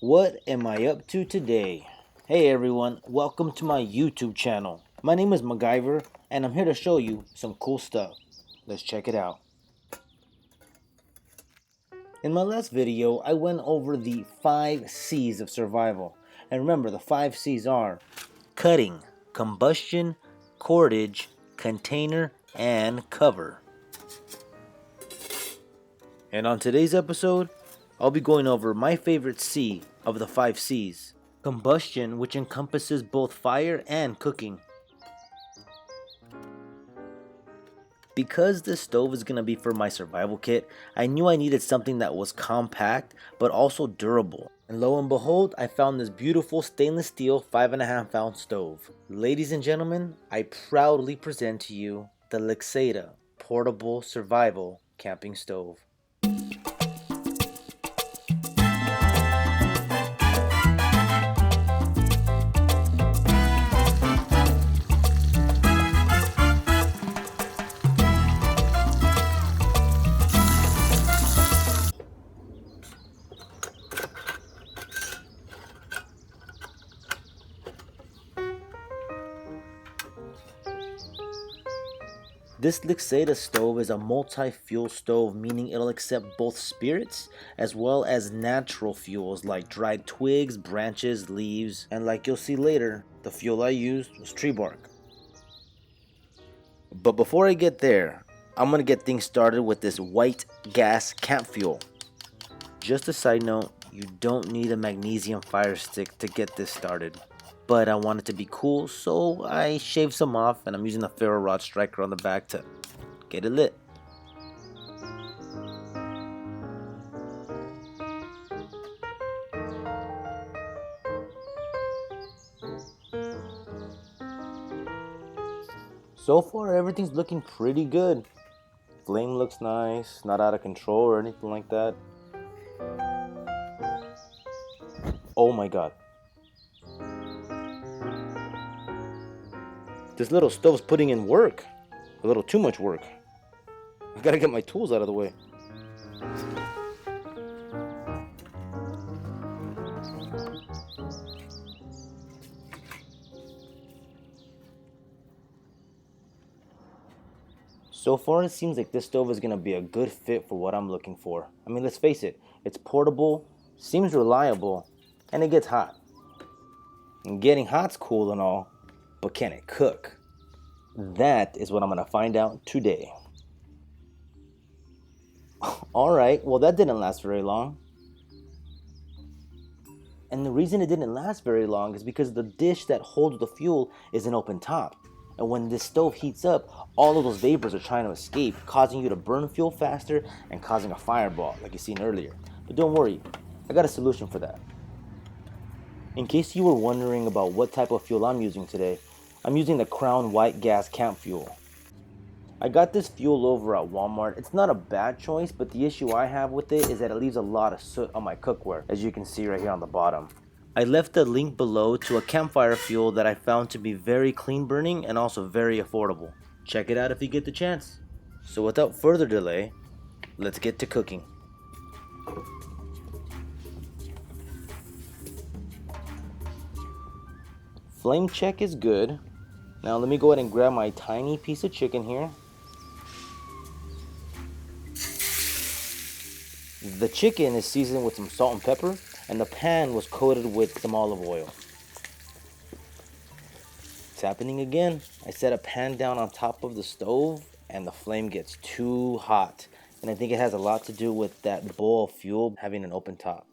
What am I up to today? Hey everyone, welcome to my YouTube channel. My name is MacGyver and I'm here to show you some cool stuff. Let's check it out. In my last video, I went over the 5 C's of survival. And remember, the 5 C's are cutting, combustion, cordage, container, and cover. And on today's episode, I'll be going over my favorite C of the 5 C's. Combustion, which encompasses both fire and cooking. Because this stove is going to be for my survival kit, I knew I needed something that was compact but also durable. And lo and behold, I found this beautiful stainless steel 5.5 ounce stove. Ladies and gentlemen, I proudly present to you the Lixada Portable Survival Camping Stove. This Lixada stove is a multi-fuel stove, meaning it'll accept both spirits as well as natural fuels like dried twigs, branches, leaves, and like you'll see later, the fuel I used was tree bark. But before I get there, I'm gonna get things started with this white gas camp fuel. Just a side note, you don't need a magnesium fire stick to get this started. But I want it to be cool, so I shaved some off and I'm using a ferro rod striker on the back to get it lit. So far everything's looking pretty good. Flame looks nice, not out of control or anything like that. Oh my god. This little stove's putting in work. A little too much work. I gotta get my tools out of the way. So far it seems like this stove is gonna be a good fit for what I'm looking for. I mean, let's face it, it's portable, seems reliable, and it gets hot. And getting hot's cool and all, but can it cook? That is what I'm gonna find out today. Alright, well that didn't last very long. And the reason it didn't last very long is because the dish that holds the fuel is an open top. And when this stove heats up, all of those vapors are trying to escape, causing you to burn fuel faster and causing a fireball like you seen earlier. But don't worry, I got a solution for that. In case you were wondering about what type of fuel I'm using today, I'm using the Crown White Gas Camp Fuel. I got this fuel over at Walmart. It's not a bad choice, but the issue I have with it is that it leaves a lot of soot on my cookware, as you can see right here on the bottom. I left a link below to a campfire fuel that I found to be very clean burning and also very affordable. Check it out if you get the chance. So without further delay, let's get to cooking. Flame check is good. Now let me go ahead and grab my tiny piece of chicken here. The chicken is seasoned with some salt and pepper, and the pan was coated with some olive oil. It's happening again. I set a pan down on top of the stove and the flame gets too hot. And I think it has a lot to do with that bowl of fuel having an open top.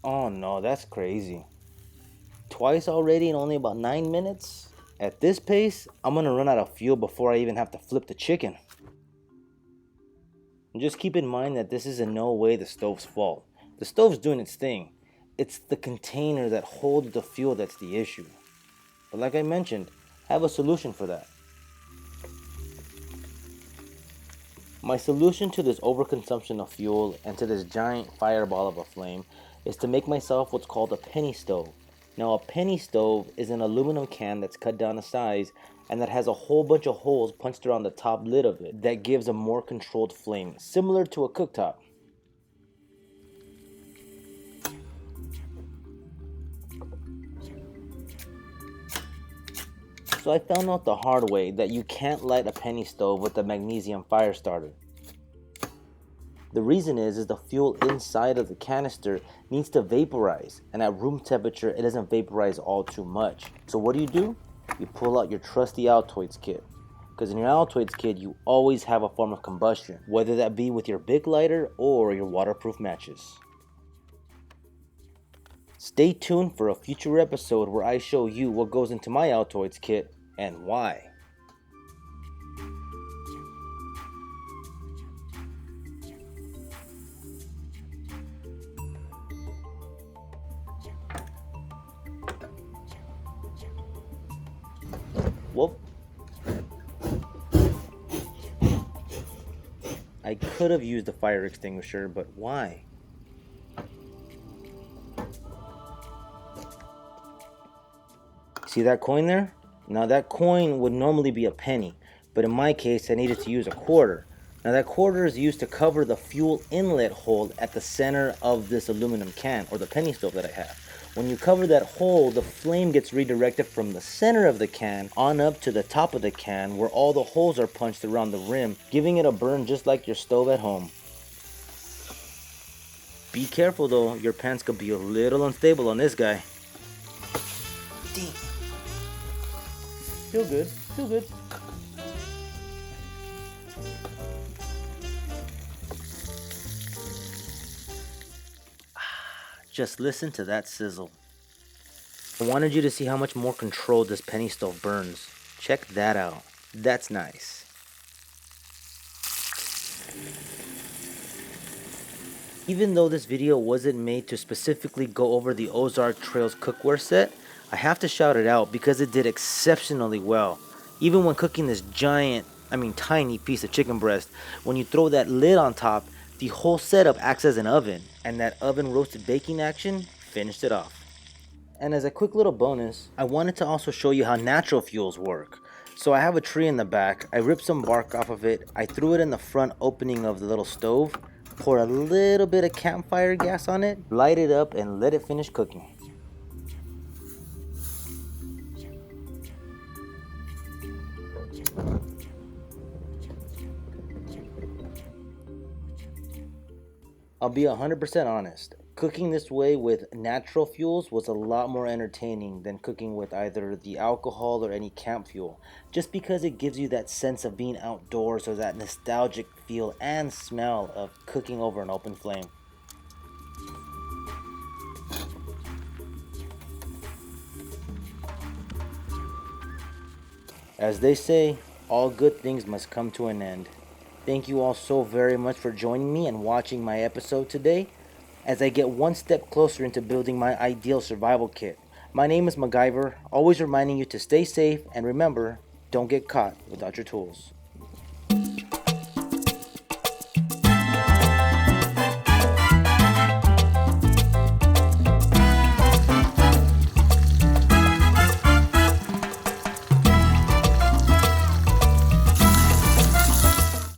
Oh no, that's crazy. Twice already in only about 9 minutes? At this pace, I'm gonna run out of fuel before I even have to flip the chicken. And just keep in mind that this is in no way the stove's fault. The stove's doing its thing. It's the container that holds the fuel that's the issue. But like I mentioned, I have a solution for that. My solution to this overconsumption of fuel and to this giant fireball of a flame is to make myself what's called a penny stove. Now a penny stove is an aluminum can that's cut down to size and that has a whole bunch of holes punched around the top lid of it that gives a more controlled flame, similar to a cooktop. So I found out the hard way that you can't light a penny stove with a magnesium fire starter. The reason is the fuel inside of the canister needs to vaporize, and at room temperature it doesn't vaporize all too much. So what do? You pull out your trusty Altoids kit, because in your Altoids kit you always have a form of combustion, whether that be with your big lighter or your waterproof matches. Stay tuned for a future episode where I show you what goes into my Altoids kit and why. Whoop. I could have used a fire extinguisher, but why? See that coin there? Now that coin would normally be a penny, but in my case I needed to use a quarter. Now that quarter is used to cover the fuel inlet hole at the center of this aluminum can, or the penny stove that I have. When you cover that hole, the flame gets redirected from the center of the can on up to the top of the can where all the holes are punched around the rim, giving it a burn just like your stove at home. Be careful though, your pans could be a little unstable on this guy. Damn. Feel good, feel good. Just listen to that sizzle. I wanted you to see how much more controlled this penny stove burns. Check that out. That's nice. Even though this video wasn't made to specifically go over the Ozark Trails cookware set, I have to shout it out because it did exceptionally well. Even when cooking this tiny piece of chicken breast, when you throw that lid on top, the whole setup acts as an oven, and that oven roasted baking action finished it off. And as a quick little bonus, I wanted to also show you how natural fuels work. So I have a tree in the back, I ripped some bark off of it, I threw it in the front opening of the little stove, pour a little bit of campfire gas on it, light it up, and let it finish cooking. I'll be 100% honest. Cooking this way with natural fuels was a lot more entertaining than cooking with either the alcohol or any camp fuel, just because it gives you that sense of being outdoors or that nostalgic feel and smell of cooking over an open flame. As they say, all good things must come to an end. Thank you all so very much for joining me and watching my episode today as I get one step closer into building my ideal survival kit. My name is MacGyver, always reminding you to stay safe and remember, don't get caught without your tools.